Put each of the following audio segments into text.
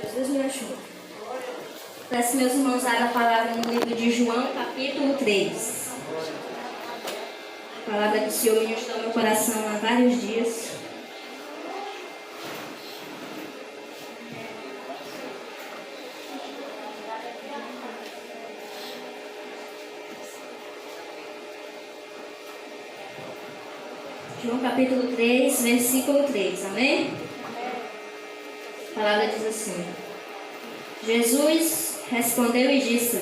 Jesus me ajuda. Peço meus irmãos a palavra no livro de João, capítulo 3. A palavra que o Senhor ministrou no meu coração há vários dias. João capítulo 3, versículo 3, amém? A palavra diz assim: Jesus respondeu e disse: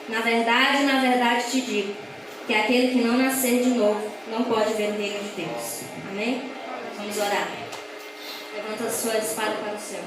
na verdade te digo, que aquele que não nascer de novo não pode ver o reino de Deus. Amém? Vamos orar. Levanta a sua espada para o céu.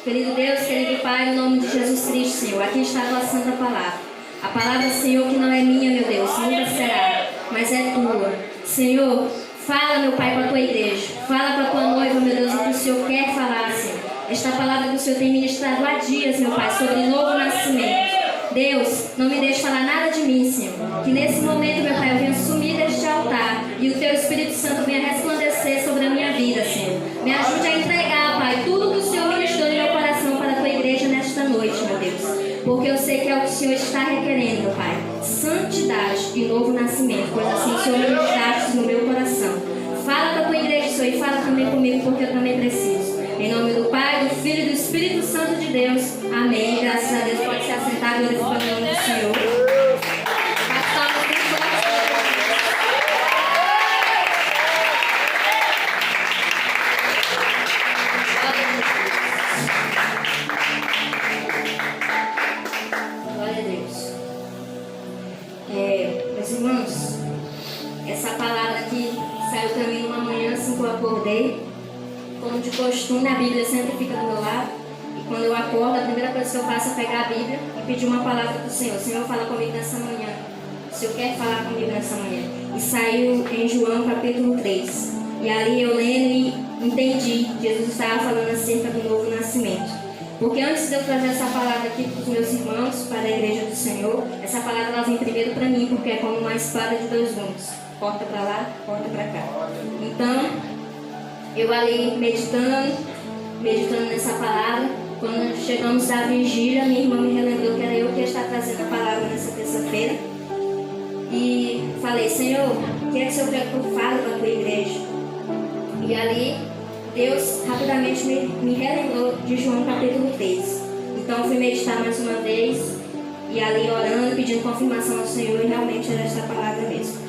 Querido Deus, querido Pai, em nome de Jesus Cristo, Senhor, aqui está a tua santa palavra. A palavra, Senhor, que não é minha, meu Deus, nunca será, mas é tua. Senhor, fala, meu Pai, com a tua igreja. Fala com a tua noiva, meu Deus, o que o Senhor quer falar, Senhor. Esta palavra que o Senhor tem ministrado há dias, meu Pai, sobre o novo nascimento. Deus, não me deixe falar nada de mim, Senhor. Que nesse momento, meu Pai, eu venha sumir deste altar e o Teu Espírito Santo venha resplandecer sobre a minha vida, Senhor. Me ajude a entregar, Pai, tudo que o Senhor ministrou no meu coração para a Tua igreja nesta noite, meu Deus. Porque eu sei que é o que o Senhor está requerendo, meu Pai. Santidade e novo nascimento, pois assim o Senhor ministraste no meu coração. Fala com a Tua igreja, Senhor, e fala também comigo, porque eu também preciso. Em nome do Pai, do Filho e do Espírito Santo de Deus. Amém. Graças a Deus. Pode se assentar, glorificando o nome do Senhor. Glória a Deus. Meus irmãos, essa palavra aqui saiu para mim numa manhã assim que eu acordei. Como de costume, a Bíblia sempre fica do meu lado. E quando eu acordo, a primeira coisa que eu faço é pegar a Bíblia e pedir uma palavra do Senhor. Senhor, fala comigo nessa manhã. O Senhor quer falar comigo nessa manhã. E saiu em João capítulo 3. E ali eu lendo e entendi. Jesus estava falando acerca do novo nascimento. Porque antes de eu trazer essa palavra aqui para os meus irmãos, para a igreja do Senhor, essa palavra ela vem primeiro para mim, porque é como uma espada de dois gumes. Porta para lá, porta para cá. Então, eu ali meditando nessa palavra. Quando chegamos da vigília, minha irmã me relembrou que era eu que ia estar trazendo a palavra nessa terça-feira. E falei: Senhor, o que é que o Senhor quer que eu fale para a tua igreja? E ali, Deus rapidamente me relembrou de João capítulo 3. Então eu fui meditar mais uma vez, e ali orando, pedindo confirmação ao Senhor, e realmente era esta palavra mesmo.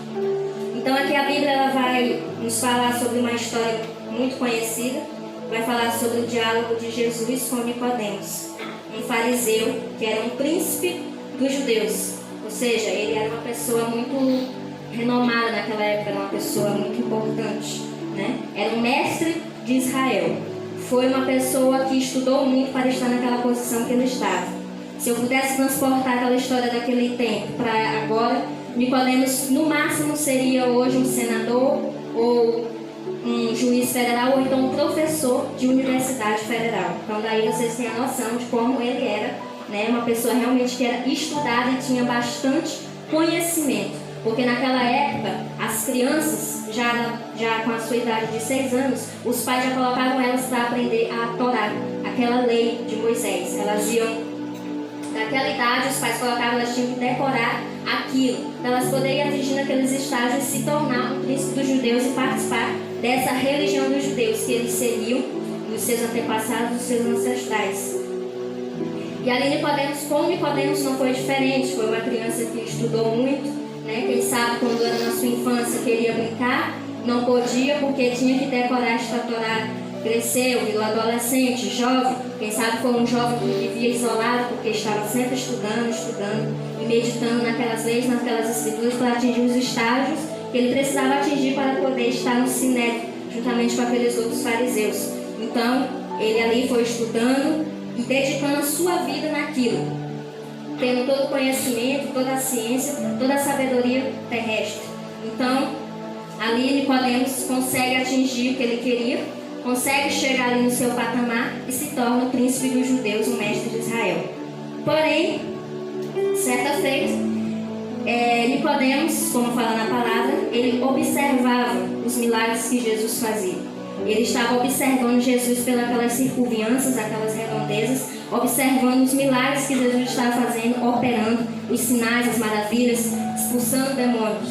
Então aqui a Bíblia ela vai nos falar sobre uma história muito conhecida. Vai falar sobre o diálogo de Jesus com Nicodemos, um fariseu que era um príncipe dos judeus. Ou seja, ele era uma pessoa muito renomada naquela época, era uma pessoa muito importante, né? Era um mestre de Israel. Foi uma pessoa que estudou muito para estar naquela posição que ele estava. Se eu pudesse transportar aquela história daquele tempo para agora, Nicodemos no máximo seria hoje um senador ou um juiz federal ou então um professor de universidade federal. Então daí vocês têm a noção de como ele era, né? Uma pessoa realmente que era estudada e tinha bastante conhecimento. Porque naquela época, as crianças, já com a sua idade de 6 anos, os pais já colocavam elas para aprender a Torá, aquela lei de Moisés. Elas iam, naquela idade, os pais colocavam, elas tinham que decorar aquilo, para elas poderem atingir naqueles estágios e se tornar um príncipe dos judeus e participar dessa religião dos judeus que eles seguiam, dos seus antepassados, dos seus ancestrais. E ali com Nicodemos não foi diferente. Foi uma criança que estudou muito, né? Quem sabe quando era na sua infância queria brincar, não podia porque tinha que decorar esta Torá. Cresceu, virou adolescente, jovem. Quem sabe foi um jovem que vivia isolado porque estava sempre estudando e meditando naquelas leis, naquelas escrituras para atingir os estágios que ele precisava atingir para poder estar no Sinédrio, juntamente com aqueles outros fariseus. Então, ele ali foi estudando e dedicando a sua vida naquilo, tendo todo o conhecimento, toda a ciência, toda a sabedoria terrestre. Então, ali Nicodemos consegue atingir o que ele queria, consegue chegar ali no seu patamar e se torna o príncipe dos judeus, o mestre de Israel. Porém, certa feita, Nicodemos, como fala na palavra, ele observava os milagres que Jesus fazia. Ele estava observando Jesus pelas circunvianças, aquelas redondezas, observando os milagres que Jesus estava fazendo, operando, os sinais, as maravilhas, expulsando demônios.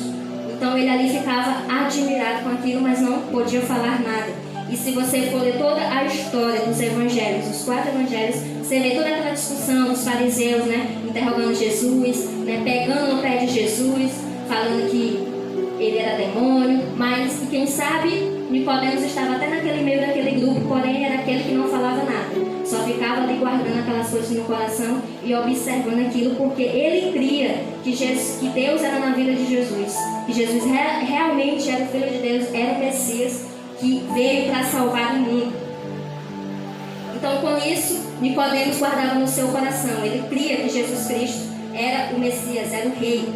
Então ele ali ficava admirado com aquilo, mas não podia falar nada. E se você for ler toda a história dos evangelhos, os 4 evangelhos, você vê toda aquela discussão dos fariseus, interrogando Jesus, pegando no pé de Jesus, falando que ele era demônio, mas quem sabe Nicodemos estava até naquele meio daquele grupo, porém era aquele que não falava nada, só ficava ali guardando aquelas coisas no coração e observando aquilo, porque ele cria que Deus era na vida de Jesus, que Jesus realmente era o Filho de Deus, era o Messias que veio para salvar o mundo. Então, com isso, Nicodemos guardava no seu coração, ele cria que Jesus Cristo era o Messias, era o Rei.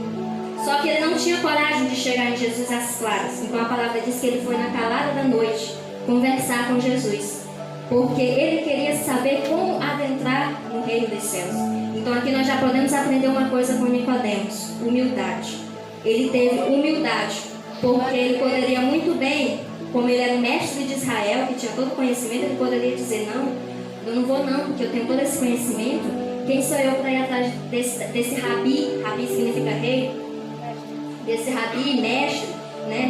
Só que ele não tinha coragem de chegar em Jesus às claras. Então a palavra diz que ele foi na calada da noite conversar com Jesus, porque ele queria saber como adentrar no reino dos céus. Então aqui nós já podemos aprender uma coisa com Nicodemos: humildade. Ele teve humildade, porque ele poderia muito bem, como ele era o mestre de Israel, que tinha todo o conhecimento, ele poderia dizer: não, eu não vou não, porque eu tenho todo esse conhecimento. Quem sou eu para ir atrás desse rabi? Rabi significa rei. Desse rabi, mestre,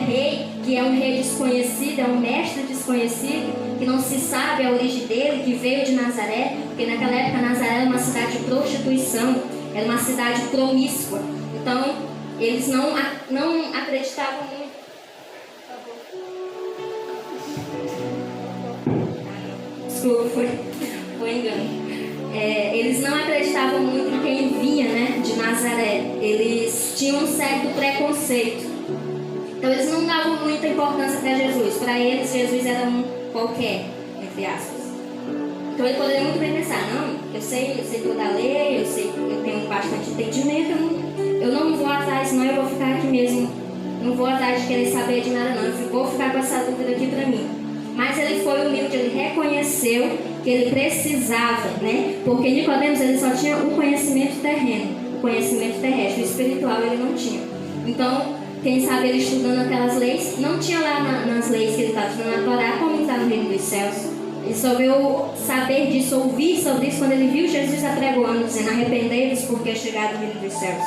rei, que é um rei desconhecido, é um mestre desconhecido, que não se sabe a origem dele, que veio de Nazaré, porque naquela época Nazaré era uma cidade de prostituição, era uma cidade promíscua. Então, eles não acreditavam muito. Desculpa, foi engano. Eles não acreditavam muito em quem vinha, de Nazaré. Eles tinham um certo preconceito. Então eles não davam muita importância para Jesus. Para eles, Jesus era um qualquer, entre aspas. Então ele poderia muito bem pensar: não, eu sei toda a lei, eu tenho bastante entendimento, eu não vou atrás, não, eu vou ficar aqui mesmo. Não vou atrás de querer saber de nada, não. Eu vou ficar com essa dúvida aqui para mim. Mas ele foi humilde, ele reconheceu que ele precisava, porque Nicodemos ele só tinha o conhecimento terreno, o conhecimento terrestre, o espiritual ele não tinha. Então, quem sabe ele estudando aquelas leis, não tinha lá nas leis que ele estava estudando na Torá como está no reino dos céus. Ele só veio saber disso, ouvir sobre isso quando ele viu Jesus apregoando, dizendo: arrependei-vos porque é chegado o reino dos céus.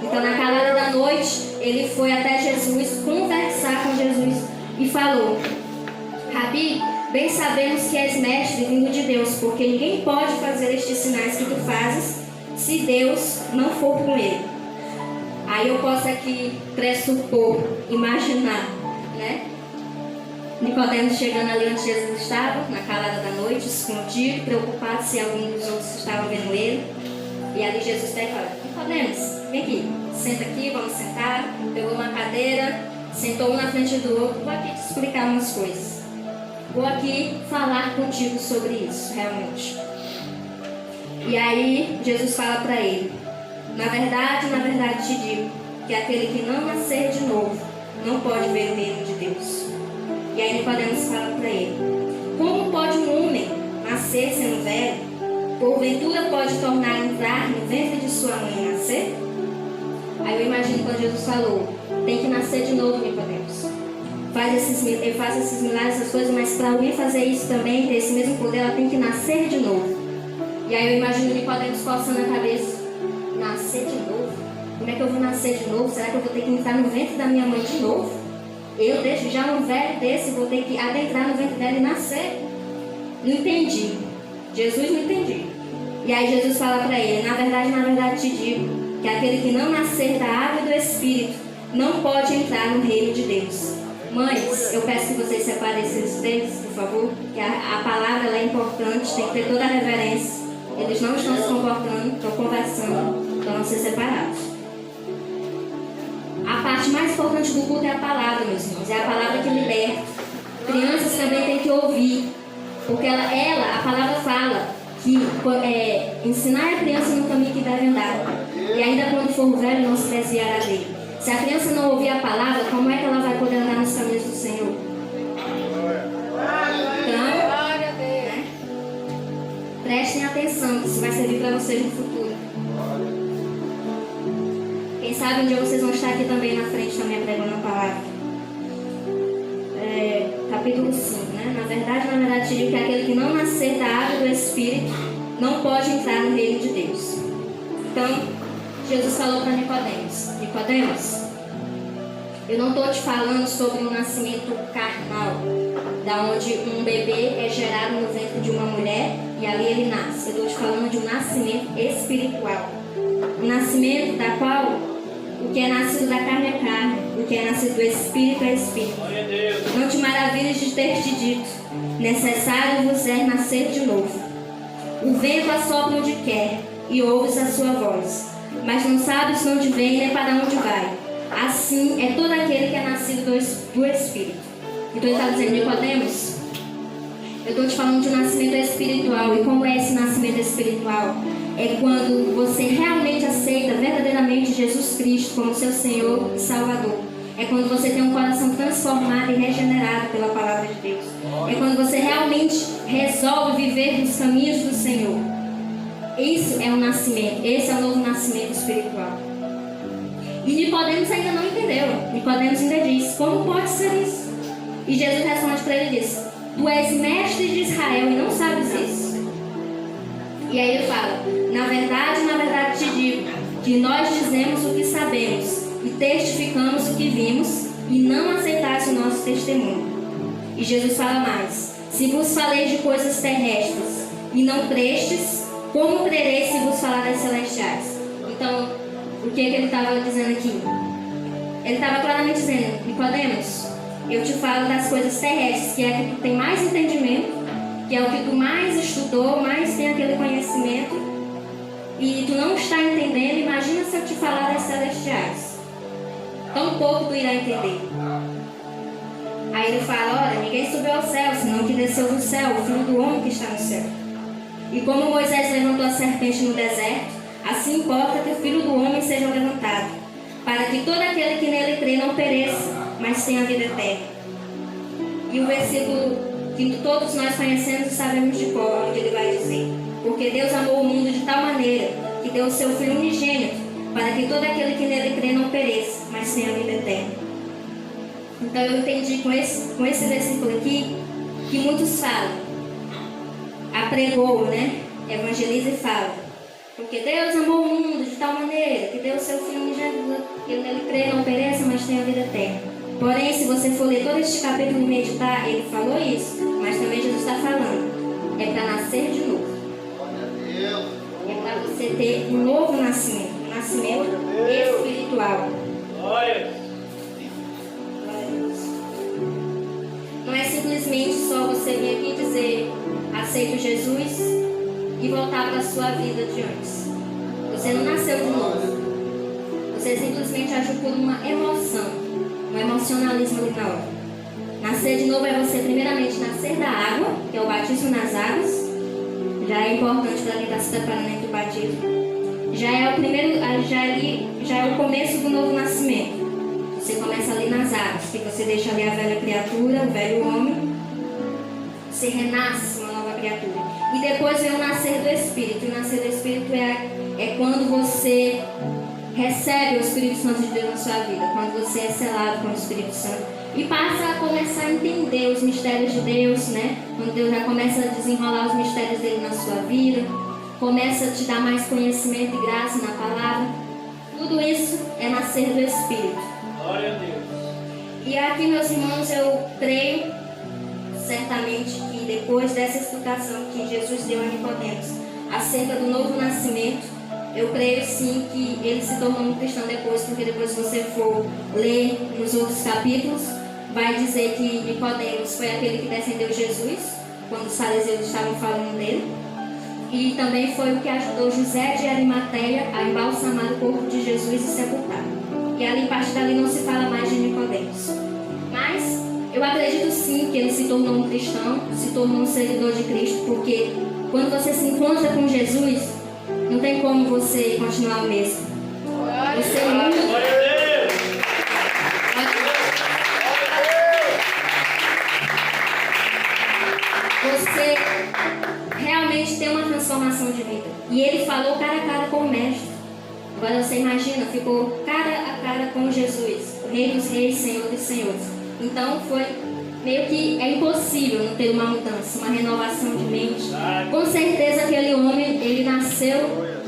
Então, na calada da noite, ele foi até Jesus conversar com Jesus e falou: Rabi, bem sabemos que és mestre vindo de Deus, porque ninguém pode fazer estes sinais que tu fazes se Deus não for com ele. Aí eu posso aqui pressupor, imaginar, Nicodemos chegando ali onde Jesus estava, na calada da noite, escondido, preocupado se algum dos outros estavam vendo ele. E ali Jesus pega e fala: Nicodemos, vem aqui, senta aqui, vamos sentar. Pegou uma cadeira, sentou um na frente do outro. Vou aqui te explicar umas coisas. Vou aqui falar contigo sobre isso, realmente. E aí, Jesus fala para ele: na verdade te digo, que aquele que não nascer de novo, não pode ver o reino de Deus. E aí Nicodemos fala para ele: como pode um homem nascer sendo velho? Porventura pode tornar a entrar no ventre de sua mãe e nascer? Aí eu imagino quando Jesus falou: tem que nascer de novo, Nicodemos. Faz esses milagres, essas coisas, mas para alguém fazer isso também, ter esse mesmo poder, ela tem que nascer de novo. E aí eu imagino Nicodemos coçando a cabeça: nascer de novo? Como é que eu vou nascer de novo? Será que eu vou ter que entrar no ventre da minha mãe de novo? Eu deixo já um velho desse, vou ter que adentrar no ventre dela e nascer? Não entendi. Jesus não entendi. E aí Jesus fala para ele: na verdade te digo, que aquele que não nascer da água e do Espírito não pode entrar no reino de Deus. Mães, eu peço que vocês separem esses textos, por favor, que a palavra ela é importante, tem que ter toda a reverência. Eles não estão se comportando, estão conversando, então vão ser separados. A parte mais importante do culto é a palavra, meus irmãos, é a palavra que liberta. Crianças também têm que ouvir, porque a palavra fala que ensinar a criança no caminho que deve andar, e ainda quando for velho não se desviará dele. Se a criança não ouvir a palavra, como é que ela vai poder andar nos caminhos do Senhor? Então, né? Prestem atenção, que isso vai servir para vocês no futuro. Quem sabe um dia vocês vão estar aqui também na frente, também pregando a palavra. Capítulo 5, né? Na verdade, te digo que aquele que não nascer da água e do Espírito não pode entrar no reino de Deus. Então, Jesus falou para Nicodemos: Nicodemos, eu não estou te falando sobre um nascimento carnal, da onde um bebê é gerado no ventre de uma mulher e ali ele nasce. Eu estou te falando de um nascimento espiritual. Um nascimento da qual o que é nascido da carne é carne, o que é nascido do Espírito é Espírito. Não te maravilhes de ter te dito: necessário vos é nascer de novo. O vento assopra onde quer, e ouves a sua voz, mas não sabes de onde vem nem para onde vai. Assim é todo aquele que é nascido do Espírito. Então ele está dizendo: Nicodemos, eu estou te falando de um nascimento espiritual. E como é esse nascimento espiritual? É quando você realmente aceita verdadeiramente Jesus Cristo como seu Senhor e Salvador. É quando você tem um coração transformado e regenerado pela palavra de Deus. É quando você realmente resolve viver nos caminhos do Senhor. Isso é um nascimento. Esse é o novo nascimento espiritual. E Nicodemos ainda não entendeu. Nicodemos ainda diz: como pode ser isso? E Jesus responde para ele e diz: tu és mestre de Israel e não sabes isso? E aí ele fala: na verdade te digo que nós dizemos o que sabemos e testificamos o que vimos, e não aceitaste o nosso testemunho. E Jesus fala mais: se vos falei de coisas terrestres e não crestes, como crereis se vos falar das celestiais? Então, o que ele estava dizendo aqui? Ele estava claramente dizendo: Nicodemos, eu te falo das coisas terrestres, que é a que tu tem mais entendimento, que é o que tu mais estudou, mais tem aquele conhecimento, e tu não está entendendo. Imagina se eu te falar das celestiais. Tão pouco tu irá entender. Aí ele fala: olha, ninguém subiu ao céu, senão que desceu do céu, o Filho do Homem que está no céu. E como Moisés levantou a serpente no deserto, assim importa que o Filho do Homem seja levantado, para que todo aquele que nele crê não pereça, mas tenha a vida eterna. E o versículo que todos nós conhecemos e sabemos de cor, onde ele vai dizer: porque Deus amou o mundo de tal maneira que deu o seu Filho unigênito, para que todo aquele que nele crê não pereça, mas tenha a vida eterna. Então eu entendi com esse versículo aqui que muitos falam, apregou, né? Evangeliza e fala: porque Deus amou o mundo de tal maneira que deu o seu Filho unigênito, que nele crê não pereça, mas tenha a vida eterna. Porém, se você for ler todo este capítulo e meditar, ele falou isso, mas também Jesus está falando: é para nascer de novo. É para você ter um novo nascimento, um nascimento espiritual. Não é simplesmente só você vir aqui dizer: aceito Jesus e voltar para a sua vida de antes. Você não nasceu de novo. Você simplesmente agiu por uma emoção, um emocionalismo ali na hora. Nascer de novo é você primeiramente nascer da água, que é o batismo nas águas. Já é importante para quem está se preparando entre o batismo. Já é o começo do novo nascimento. Você começa ali nas águas, que você deixa ali a velha criatura, o velho homem. Você renasce uma nova criatura. E depois vem o nascer do Espírito. E o nascer do Espírito é quando você recebe o Espírito Santo de Deus na sua vida. Quando você é selado com o Espírito Santo. E passa a começar a entender os mistérios de Deus, né? Quando Deus já começa a desenrolar os mistérios dele na sua vida. Começa a te dar mais conhecimento e graça na palavra. Tudo isso é nascer do Espírito. Glória a Deus. E aqui, meus irmãos, eu creio certamente que depois dessa explicação que Jesus deu a Nicodemos acerca do novo nascimento, eu creio sim que ele se tornou um cristão depois, porque depois se você for ler nos outros capítulos, vai dizer que Nicodemos foi aquele que defendeu Jesus, quando os fariseus estavam falando dele, e também foi o que ajudou José de Arimateia a embalsamar o corpo de Jesus e sepultar. E ali, a partir dali, não se fala mais de Nicodemos. Mas Eu acredito sim que ele se tornou um cristão, se tornou um seguidor de Cristo, porque quando você se encontra com Jesus, não tem como você continuar o mesmo. Você muda. Você realmente tem uma transformação de vida. E ele falou cara a cara com o mestre. Agora você imagina, ficou cara a cara com Jesus, o Rei dos Reis, Senhor dos Senhores. Então foi meio que é impossível não ter uma mudança, uma renovação de mente. Com certeza aquele homem, ele nasceu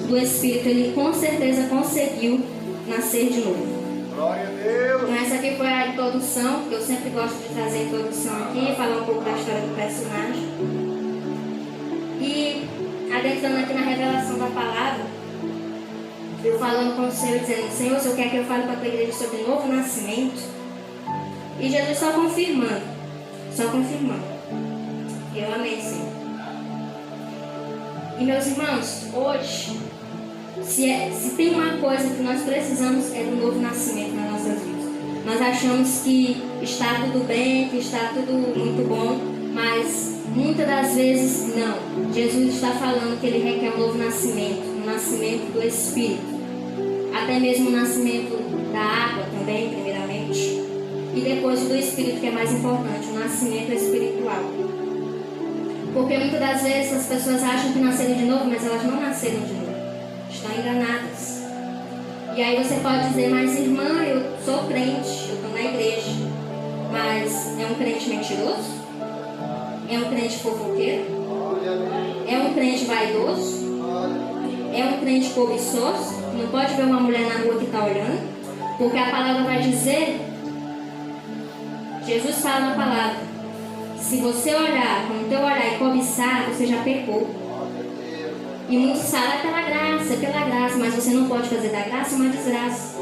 do Espírito, ele com certeza conseguiu nascer de novo. Glória a Deus. Então essa aqui foi a introdução, que eu sempre gosto de trazer a introdução aqui, falar um pouco da história do personagem. E adentrando aqui na revelação da palavra, eu falando com o Senhor, dizendo: Senhor, o Senhor quer que eu fale para a tua igreja sobre novo nascimento? E Jesus só confirmando. Eu amei, Senhor. E meus irmãos, hoje, se tem uma coisa que nós precisamos é do novo nascimento nas nossas vidas. Nós achamos que está tudo bem, que está tudo muito bom, mas muitas das vezes não. Jesus está falando que ele requer um novo nascimento, um nascimento do Espírito. Até mesmo o nascimento da água também, primeiramente. E depois do Espírito, que é mais importante, o nascimento espiritual. Porque muitas das vezes as pessoas acham que nasceram de novo, mas elas não nasceram de novo. Estão enganadas. E aí você pode dizer: mas irmã, eu sou crente, eu estou na igreja. Mas é um crente mentiroso? É um crente fofoqueiro? É um crente vaidoso? É um crente cobiçoso? Não pode ver uma mulher na rua que está olhando? Porque a palavra vai dizer, Jesus fala na palavra: se você olhar com o teu olhar e cobiçar, você já pecou. E muitos falam: é pela graça, mas você não pode fazer da graça uma desgraça.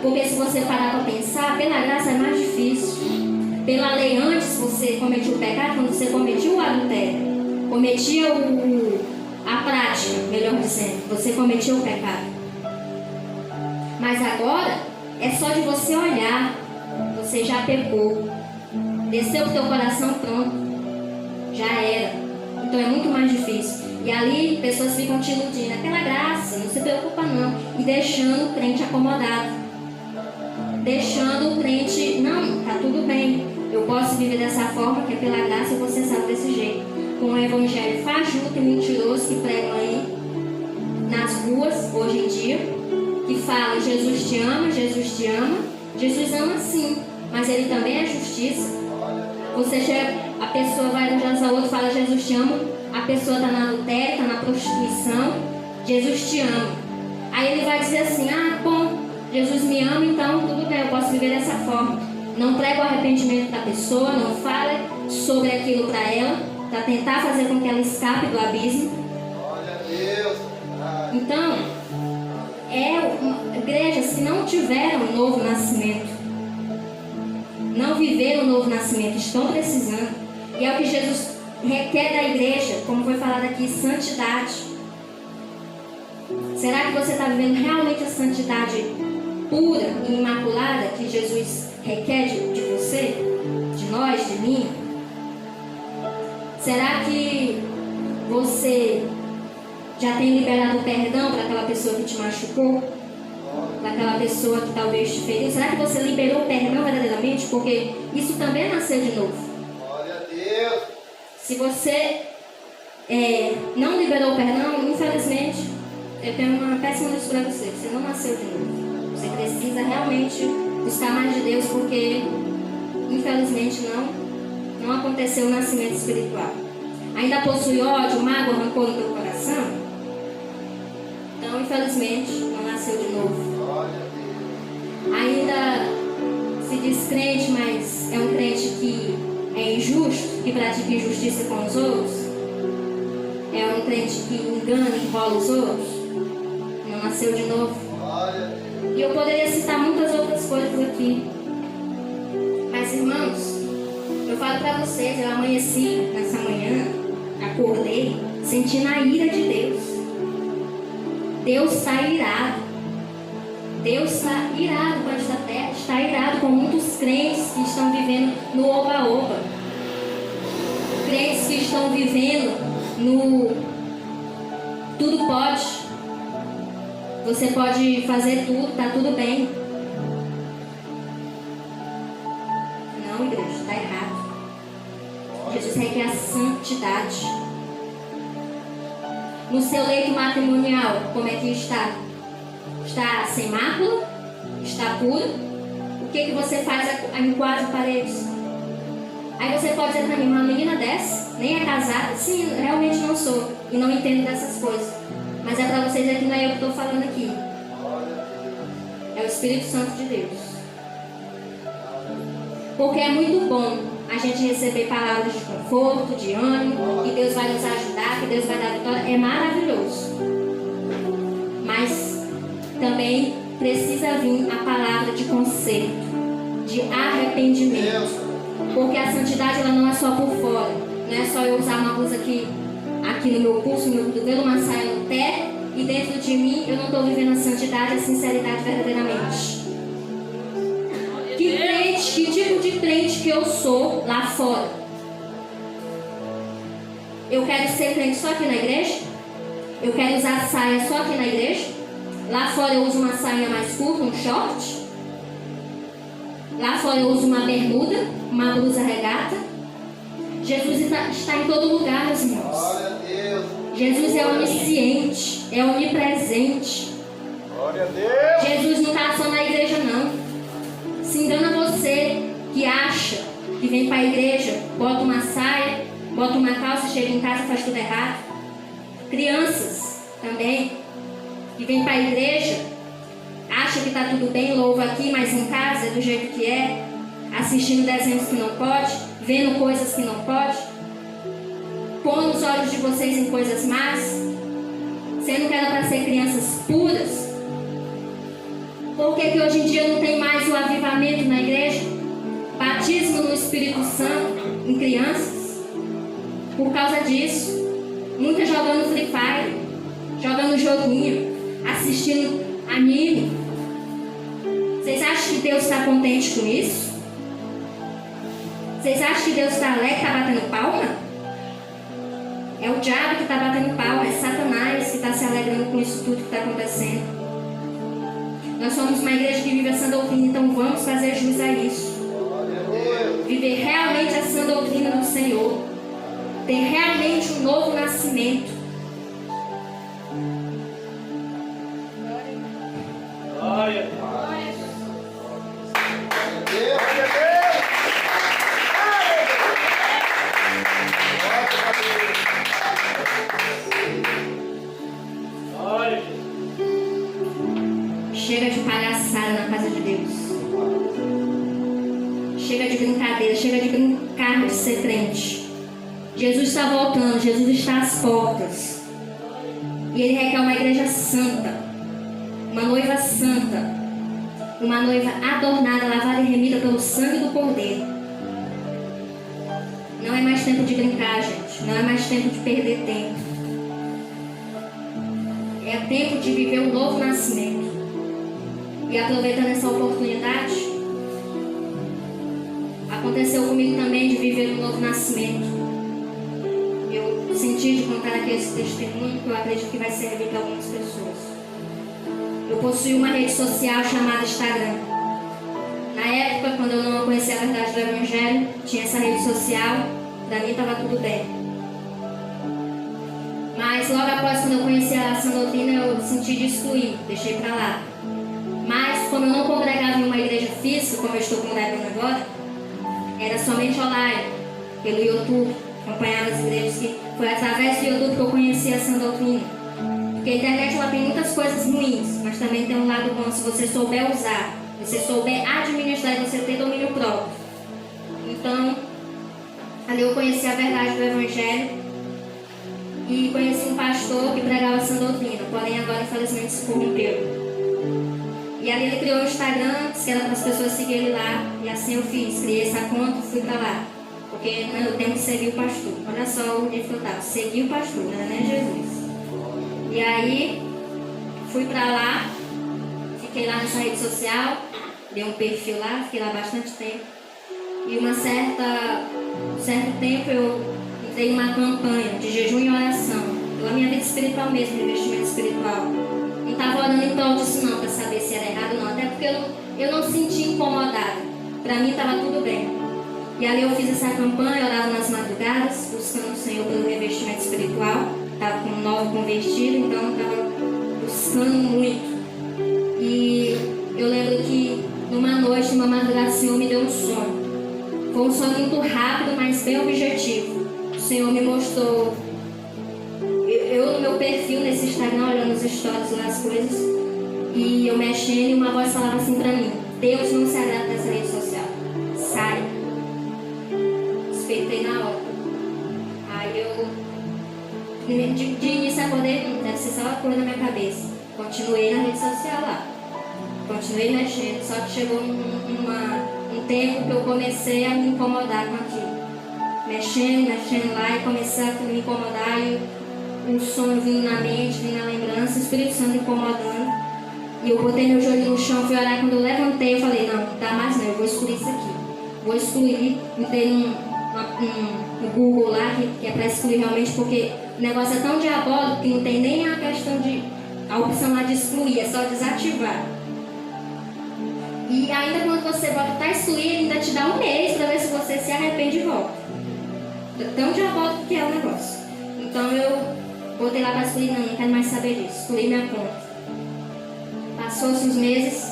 Porque se você parar para pensar, pela graça é mais difícil. Pela lei, antes você cometia o pecado, quando você cometia o adultério, cometia a prática, melhor dizendo, você cometia o pecado. Mas agora é só de você olhar, você já pecou. Desceu o teu coração, pronto, já era. Então é muito mais difícil. E ali pessoas ficam te iludindo: é pela graça, não se preocupa não. E deixando o crente acomodado. Deixando o crente: não, tá tudo bem, eu posso viver dessa forma, que é pela graça, e você sabe desse jeito. Com o evangelho fajuto e mentiroso que pregam aí nas ruas hoje em dia, que fala: Jesus te ama, Jesus te ama. Jesus ama sim, mas ele também é justiça. Você chega, a pessoa vai evangelizar a outra, fala: Jesus te ama. A pessoa está na adultério, está na prostituição. Jesus te ama. Aí ele vai dizer assim: ah, bom, Jesus me ama, então tudo bem, eu posso viver dessa forma. Não prega o arrependimento da pessoa, não fala sobre aquilo para ela, para tentar fazer com que ela escape do abismo. Glória a Deus. Então, igrejas que não tiveram um novo nascimento, não viveram um novo nascimento, estão precisando. E é o que Jesus requer da igreja, como foi falado aqui: santidade. Será que você está vivendo realmente a santidade pura e imaculada que Jesus requer de você, de nós, de mim? Será que você já tem liberado perdão para aquela pessoa que te machucou? Para aquela pessoa que talvez te feriu? Será que você liberou perdão verdadeiramente? Porque isso também é nascer de novo. Glória a Deus. Se você não liberou o perdão, infelizmente, eu tenho uma péssima notícia para você: você não nasceu de novo. Você precisa realmente buscar mais de Deus, porque infelizmente não aconteceu o nascimento espiritual. Ainda possui ódio, mágoa, rancor no teu coração? Então, infelizmente, não nasceu de novo. Glória a Deus. Ainda se diz crente, mas é um crente que é injusto, que pratica injustiça com os outros? É um crente que engana e enrola os outros? Não nasceu de novo. Glória a Deus. E eu poderia citar muitas outras coisas aqui. Mas, irmãos, eu falo para vocês, eu amanheci nessa manhã, acordei, sentindo a ira de Deus. Deus está irado. Deus está irado com esta terra, está irado com muitos crentes que estão vivendo no oba-oba. Crentes que estão vivendo no tudo pode. Você pode fazer tudo, está tudo bem. Não, igreja, está errado. Jesus requer a santidade. No seu leito matrimonial, como é que está? Está sem mácula? Está puro? O que você faz em 4 paredes? Aí você pode dizer para mim, uma menina dessa, nem é casada? Sim, realmente não sou e não entendo dessas coisas. Mas é para vocês aqui, não é eu que estou falando aqui. É o Espírito Santo de Deus. Porque é muito bom a gente receber palavras de conforto, de ânimo, que Deus vai nos ajudar, que Deus vai dar vitória. É maravilhoso. Mas também precisa vir a palavra de conserto, de arrependimento. Porque a santidade ela não é só por fora. Não é só eu usar uma blusa aqui no meu pulso, no meu cotovelo, uma saia no pé, e dentro de mim eu não estou vivendo a santidade e a sinceridade verdadeiramente. Que tipo de crente que eu sou lá fora? Eu quero ser crente só aqui na igreja? Eu quero usar saia só aqui na igreja? Lá fora eu uso uma saia mais curta, um short? Lá fora eu uso uma bermuda, uma blusa regata? Jesus está em todo lugar, meus irmãos. Glória a Deus. Jesus é onisciente, é onipresente. Glória a Deus. Jesus não está só na igreja, não. Se engana você que acha que vem para a igreja, bota uma saia, bota uma calça, chega em casa e faz tudo errado. Crianças também, que vem para a igreja, acha que está tudo bem, louva aqui, mas em casa é do jeito que é, assistindo desenhos que não pode, vendo coisas que não pode, pondo os olhos de vocês em coisas más, sendo que era para ser crianças puras. Por que hoje em dia não tem mais o avivamento na igreja? Batismo no Espírito Santo em crianças? Por causa disso. Muitas jogando Free Fire, jogando joguinho, assistindo anime. Vocês acham que Deus está contente com isso? Vocês acham que Deus está alegre, está batendo palma? É o diabo que está batendo palma, é Satanás que está se alegrando com isso tudo que está acontecendo. Nós somos uma igreja que vive a sã doutrina, então vamos fazer jus a isso. Viver realmente a sã doutrina do Senhor. Ter realmente um novo nascimento. Glória a Deus. Chega de palhaçada na casa de Deus. Chega de brincadeira, chega de brincar de ser crente. Jesus está voltando, Jesus está às portas. E Ele requer uma igreja santa, uma noiva santa, uma noiva adornada, lavada e remida pelo sangue do Cordeiro. Não é mais tempo de brincar, gente. Não é mais tempo de perder tempo. É tempo de viver um novo nascimento. E aproveitando essa oportunidade, aconteceu comigo também de viver um novo nascimento. Eu senti de contar aqui esse testemunho que eu acredito que vai servir para algumas pessoas. Eu possuí uma rede social chamada Instagram. Na época, quando eu não conhecia a verdade do Evangelho, tinha essa rede social, para mim estava tudo bem. Mas logo após, quando eu conheci a sã doutrina, eu senti de excluir, deixei para lá. Mas, como eu não congregava em uma igreja física, como eu estou congregando agora, era somente online, pelo YouTube, acompanhava as igrejas, que foi através do YouTube que eu conheci a sã doutrina. Porque a internet ela tem muitas coisas ruins, mas também tem um lado bom se você souber usar, se você souber administrar e você ter domínio próprio. Então, ali eu conheci a verdade do Evangelho e conheci um pastor que pregava a sã doutrina, porém agora infelizmente se corrompeu. E ali ele criou o Instagram, disse que era para as pessoas seguirem ele lá. E assim eu fiz, criei essa conta e fui para lá. Porque eu tenho que seguir o pastor. Olha só o nível que eu estava, seguir o pastor, não era nem Jesus. E aí, fui para lá, fiquei lá nessa rede social, dei um perfil lá, fiquei lá bastante tempo. E um certo tempo eu entrei numa campanha de jejum e oração, pela minha vida espiritual mesmo, investimento espiritual. Não estava orando em prol disso não, para saber se era errado ou não, até porque eu não senti incomodada. Para mim estava tudo bem. E ali eu fiz essa campanha, orava nas madrugadas, buscando o Senhor pelo revestimento espiritual. Estava com um novo convertido, então estava buscando muito. E eu lembro que numa noite, numa madrugada, o Senhor me deu um sonho. Foi um sonho muito rápido, mas bem objetivo. O Senhor me mostrou, eu no meu perfil nesse Instagram, olhando os stories lá, as coisas, e eu mexendo, e uma voz falava assim pra mim: Deus não se agrada dessa rede social, sai. Despertei na hora. Aí eu, de início, acordei, deve ser só uma coisa na minha cabeça. Continuei na rede social lá, continuei mexendo, só que chegou um tempo que eu comecei a me incomodar com aquilo. Mexendo lá, e comecei a me incomodar, e um sonho vindo na mente, vindo na lembrança, o Espírito Santo incomodando. E eu botei meu joelho no chão, fui orar. Quando eu levantei, eu falei: não dá mais não, eu vou excluir isso aqui. Vou excluir. Entrei no Google lá, que é para excluir realmente, porque o negócio é tão diabólico que não tem nem a questão a opção lá de excluir, é só desativar. E ainda quando você bota para excluir, ainda te dá um mês para ver se você se arrepende e volta. Tão diabólico que é o negócio. Então eu botei lá para excluir, não quero mais saber disso. Excluí minha conta. Passou-se uns meses,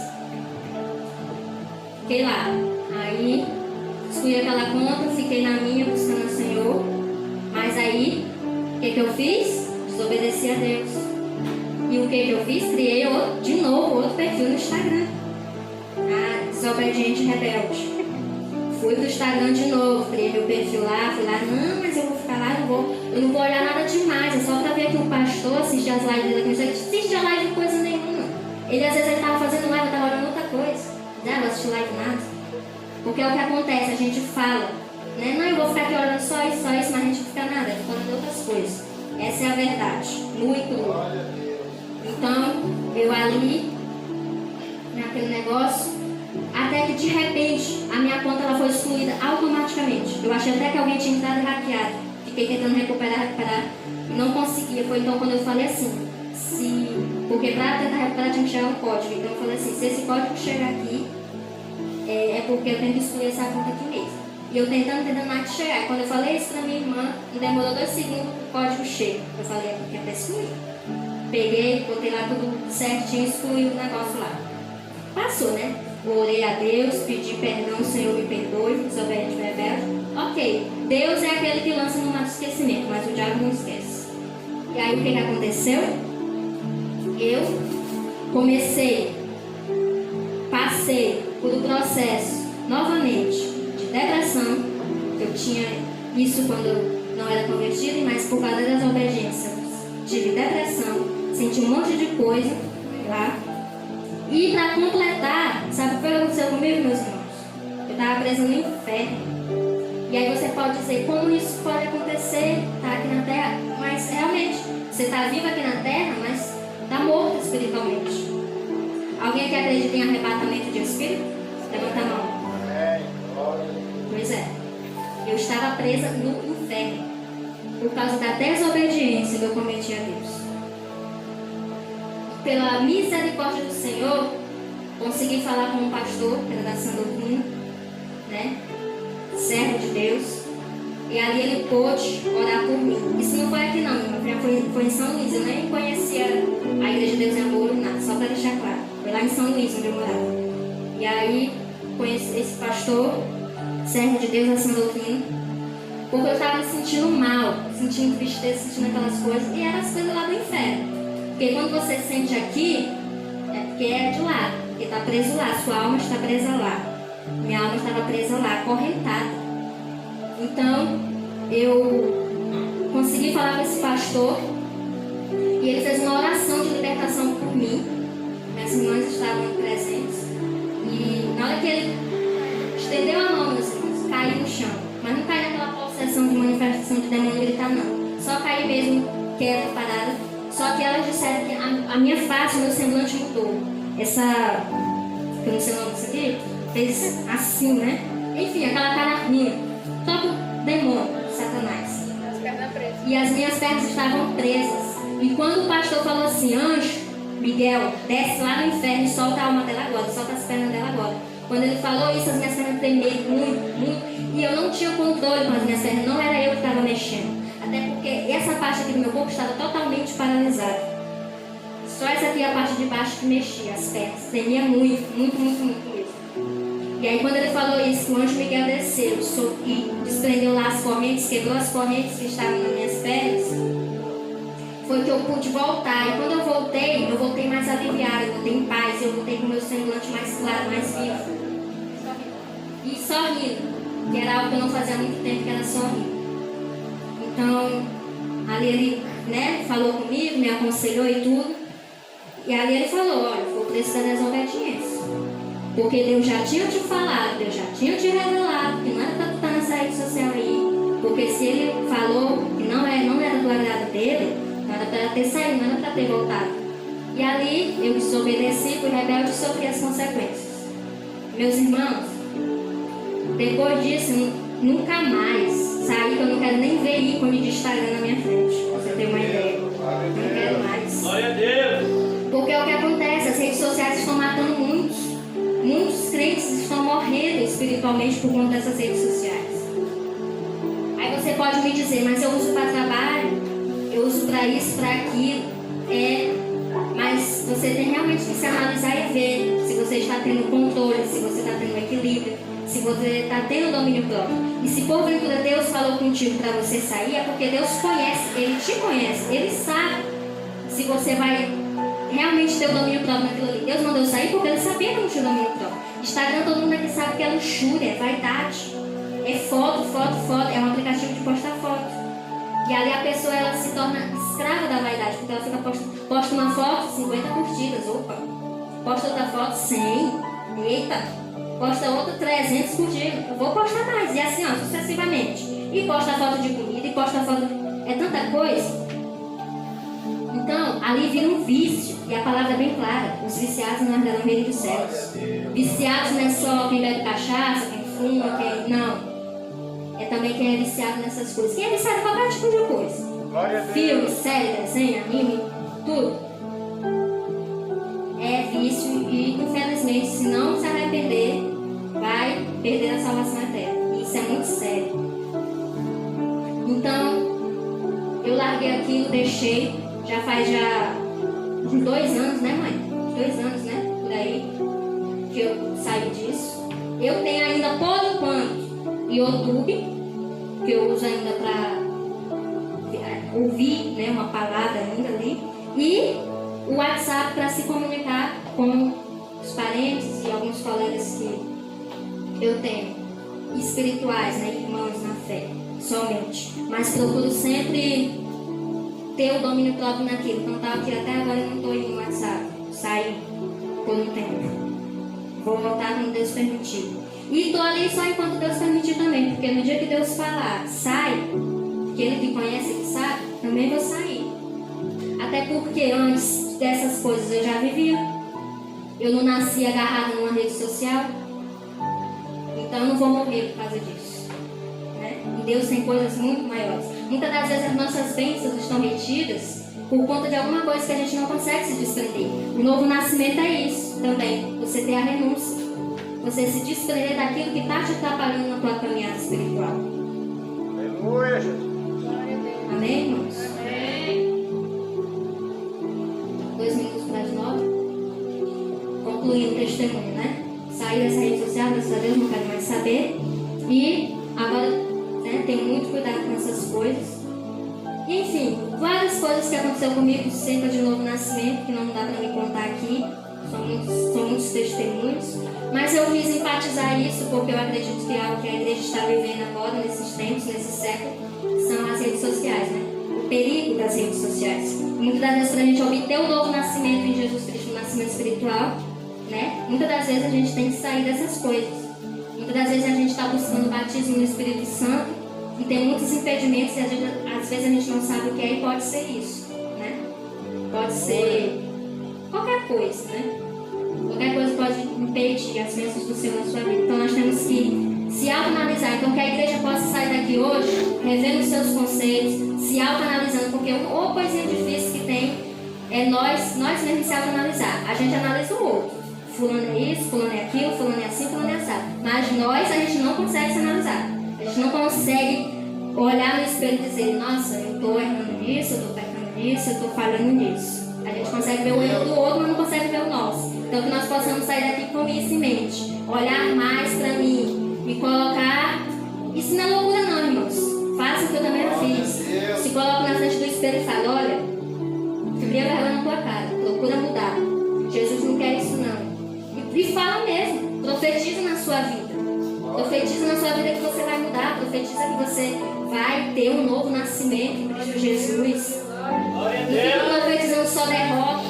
fiquei lá. Aí excluí aquela conta, fiquei na minha, buscando o Senhor. Mas aí, o que eu fiz? Desobedeci a Deus. E o que eu fiz? Criei de novo outro perfil no Instagram. Desobediente rebelde. Fui pro Instagram de novo, criei meu perfil lá, fui lá, não, mas eu vou ficar lá, eu não vou olhar nada demais, é só pra ver que o pastor assiste as lives dele aqui, não assiste a live de coisa nenhuma. Ele às vezes ele tava fazendo live, eu tava olhando outra coisa. Não vou assistir live nada. Porque é o que acontece, a gente fala, né? Não, eu vou ficar aqui olhando só isso, mas a gente não fica nada, falando outras coisas. Essa é a verdade, muito louco. Então, eu ali, naquele negócio, até que de repente a minha conta ela foi excluída automaticamente. Eu achei até que alguém tinha entrado e hackeado. Fiquei tentando recuperar, não conseguia. Foi então quando eu falei assim, porque para tentar recuperar tinha que chegar um código. Então eu falei assim, se esse código chegar aqui, é porque eu tenho que excluir essa conta aqui mesmo. E eu tentando mais chegar. Quando eu falei isso pra minha irmã, demorou 2 segundos, o código chega. Eu falei, é porque é pra excluir. Peguei, botei lá tudo certinho, excluí o negócio lá. Passou, né? Orei a Deus, pedi perdão, o Senhor me perdoe, desobediente e rebelde. Ok, Deus é aquele que lança no mar do esquecimento, mas o diabo não esquece. E aí o que aconteceu? Eu passei por um processo novamente de depressão. Eu tinha isso quando eu não era convertida, mas por causa da desobediência tive depressão, senti um monte de coisa lá. E para completar, sabe o que aconteceu comigo, meus irmãos? Eu estava presa no inferno. E aí você pode dizer, como isso pode acontecer? Está aqui na terra, mas realmente, você está vivo aqui na terra, mas está morto espiritualmente. Alguém aqui acredita em arrebatamento de espírito? Levanta a mão. Pois é. Eu estava presa no inferno por causa da desobediência que eu cometi a Deus. Pela misericórdia do Senhor, consegui falar com um pastor, que era da Sã Doutrina, né? Servo de Deus. E ali ele pôde orar por mim. Isso não foi aqui não, foi em São Luís. Eu nem conhecia a Igreja de Deus em Amor, nada, só para deixar claro. Foi lá em São Luís, onde eu morava. E aí, conheci esse pastor, servo de Deus da Sã Doutrina, porque eu estava me sentindo mal, sentindo tristeza, sentindo aquelas coisas, e eram as coisas lá do inferno. Porque quando você sente aqui, é porque é de lá, porque está preso lá, sua alma está presa lá. Minha alma estava presa lá, acorrentada. Então, eu consegui falar com esse pastor, e ele fez uma oração de libertação por mim. Minhas irmãs estavam presentes. E na hora que ele estendeu a mão, meus irmãos, caí no chão. Mas não caí naquela possessão de manifestação de demônio gritar, não. Só caí mesmo, quieta, parada. Só que elas disseram que a minha face, o meu semblante mudou. essa, que eu não sei o nome disso aqui, fez assim, né? Enfim, aquela cara ruim, só pro demônio, Satanás. As pernas presas. E as minhas pernas estavam presas. E quando o pastor falou assim, Anjo, Miguel, desce lá no inferno e solta a alma dela agora, solta as pernas dela agora. Quando ele falou isso, as minhas pernas tremeram muito, muito. E eu não tinha controle com as minhas pernas, não era eu que estava mexendo. Até porque essa parte aqui do meu corpo estava totalmente paralisada. Só essa aqui é a parte de baixo que mexia, as pernas. Tremia muito, muito, muito, muito mesmo. E aí quando ele falou isso, o anjo Miguel desceu e desprendeu lá as correntes, quebrou as correntes que estavam nas minhas pernas, foi que eu pude voltar. E quando eu voltei mais aliviada, eu voltei em paz, eu voltei com o meu semblante mais claro, mais vivo. E sorrindo, que era algo que eu não fazia há muito tempo, que era sorrir. Então, ali ele, né, falou comigo, me aconselhou e tudo. E ali ele falou, olha, vou precisar da desobediência. Porque Deus já tinha te falado, Deus já tinha te revelado, que não era para tu estar nessa rede social aí. Porque se ele falou que não era do agrado dele, não era para ter saído, não era para ter voltado. E ali eu desobedeci, fui rebelde e sofri as consequências. Meus irmãos, depois disso, nunca mais saí, que eu não quero nem ver ícone de Instagram na minha frente. Pra você ter uma ideia. Não quero mais. Glória a Deus. Porque é o que acontece, as redes sociais estão matando muitos. Muitos crentes estão morrendo espiritualmente por conta dessas redes sociais. Aí você pode me dizer, mas eu uso para trabalho, eu uso para isso, para aquilo. Mas você tem realmente que se analisar e ver se você está tendo controle, se você está tendo equilíbrio, se você está tendo domínio próprio. E se porventura Deus falou contigo para você sair, é porque Deus conhece, Ele te conhece, Ele sabe se você vai realmente ter o domínio próprio naquilo ali. Deus mandou sair porque Ele sabia que eu não tinha domínio próprio. Instagram, todo mundo aqui sabe que é luxúria, é vaidade, é foto, é um aplicativo de postar foto. E ali a pessoa ela se torna escrava da vaidade, porque ela fica posta uma foto, 50 curtidas, opa. Posta outra foto, 100, eita. Posta outra, 300 curtidas, eu vou postar mais. E assim, ó, sucessivamente. E posta foto de comida, e posta foto de... É tanta coisa. Então, ali vira um vício. E a palavra é bem clara. Os viciados não herdarão o reino dos céus. Viciados não é só quem bebe cachaça, quem fuma, quem... Não. É também quem é viciado nessas coisas. Quem é viciado em qualquer tipo de coisa. Filme, série, desenho, anime, tudo. É vício e, infelizmente, se não se arrepender, vai perder a salvação eterna. E isso é muito sério. Então, eu larguei aquilo, deixei. Já faz uns 2 anos, né, mãe? 2 anos, né? Por aí, que eu saí disso. Eu tenho ainda, por enquanto, YouTube, que eu uso ainda para ouvir, né, uma palavra ainda ali. E o WhatsApp para se comunicar com os parentes e alguns colegas que eu tenho, espirituais, né, irmãos na fé, somente. Mas procuro sempre ter o domínio próprio naquilo. Então tá aqui até agora, eu não estou indo no WhatsApp. Saí por um tempo. Vou voltar quando Deus permitir. E estou ali só enquanto Deus permitir também. Porque no dia que Deus falar, sai, que Ele que conhece, Ele sabe, também vou sair. Até porque antes dessas coisas eu já vivia. Eu não nasci agarrada numa rede social. Então eu não vou morrer por causa disso. Né? E Deus tem coisas muito maiores. Muitas das vezes as nossas bênçãos estão retidas por conta de alguma coisa que a gente não consegue se desprender. O novo nascimento é isso também. Você ter a renúncia. Você se desprender daquilo que está te atrapalhando na tua caminhada espiritual. Aleluia, Jesus. Amém, irmãos? Amém. 2 minutos para as 9. Concluindo o testemunho, né? Saí dessa rede social, graças a Deus, não quero mais saber. E agora, né, tenho muito cuidado com essas coisas. E, enfim, várias coisas que aconteceu comigo cerca de novo nascimento, que não dá para me contar aqui. São muitos testemunhos. Mas eu quis enfatizar isso porque eu acredito que é algo que a igreja está vivendo agora, nesses tempos, nesse século, são as redes sociais, né? O perigo das redes sociais. Muitas das vezes, para a gente obter o novo nascimento em Jesus Cristo, o nascimento espiritual, né? Muitas das vezes a gente tem que sair dessas coisas. Muitas das vezes a gente está buscando batismo no Espírito Santo e tem muitos impedimentos e às vezes a gente não sabe o que é e pode ser isso, né? Pode ser qualquer coisa, né? impedir as bênçãos do Senhor na sua vida. Então nós temos que se autoanalisar. Então que a igreja possa sair daqui hoje, revendo os seus conceitos, se autoanalisando, porque uma coisinha difícil que tem é nós mesmos se autoanalisar. A gente analisa o outro. Fulano é isso, fulano é aquilo, fulano é assim, fulano é assado. Mas nós, a gente não consegue se analisar. A gente não consegue olhar no espelho e dizer, nossa, eu estou errando nisso, eu estou pecando nisso, eu estou falhando nisso. A gente consegue ver o erro do outro, mas não consegue ver o nosso. Então que nós possamos sair daqui com isso em mente. Olhar mais para mim, me colocar. Isso não é loucura não, irmãos. Faça o que eu também fiz. Se coloca na frente do espelho e fala, olha, cria vergonha na tua cara, procura mudar. Jesus não quer isso não. E fala mesmo, profetiza na sua vida. Profetiza na sua vida que você vai mudar. Profetiza que você vai ter um novo nascimento em Cristo Jesus. Não fica profetizando só derrota.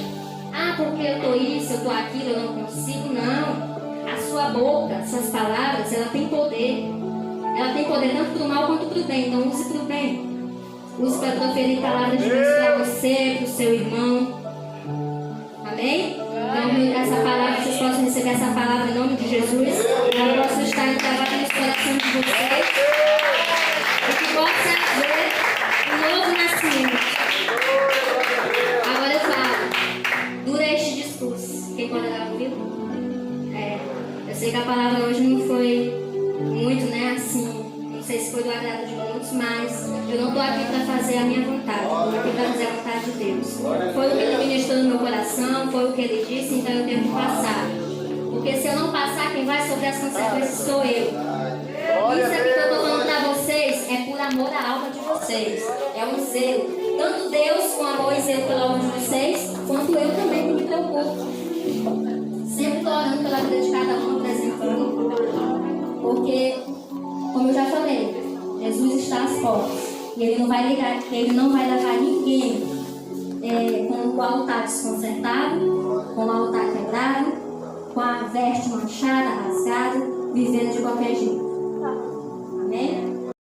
Ah, porque eu estou isso, eu estou aquilo, eu não consigo. Não. A sua boca, suas palavras, ela tem poder. Ela tem poder tanto para o mal quanto para o bem. Então use para o bem. Use para proferir palavras de Deus para você, para o seu irmão. Amém? Então, essa palavra, vocês possam receber essa palavra em nome de Jesus. Ela possa estar entrada nos corações de vocês. E que possa haver um novo nascimento. Agora eu falo, dura este discurso. Quem pode dar ouvido? Eu sei que a palavra hoje não foi muito, né, assim. Não sei se foi do agrado de muitos, mas eu não estou aqui para fazer a minha vontade, eu estou aqui para fazer a vontade de Deus. Foi o que ele ministrou no meu coração, foi o que ele disse, então eu tenho que passar. Porque se eu não passar, quem vai sofrer as consequências sou eu. Isso aqui que eu estou falando para vocês é por amor à alma de vocês. É um zelo. Tanto Deus com amor e zelo pela alma de vocês, quanto eu também que me preocupo. Sempre estou orando pela vida de cada um, apresentando. Porque, como eu já falei, Jesus está às portas. E ele não vai ligar, ele não vai levar ninguém com o altar desconcertado, com o altar quebrado, com a veste manchada, rasgada, vivendo de qualquer jeito.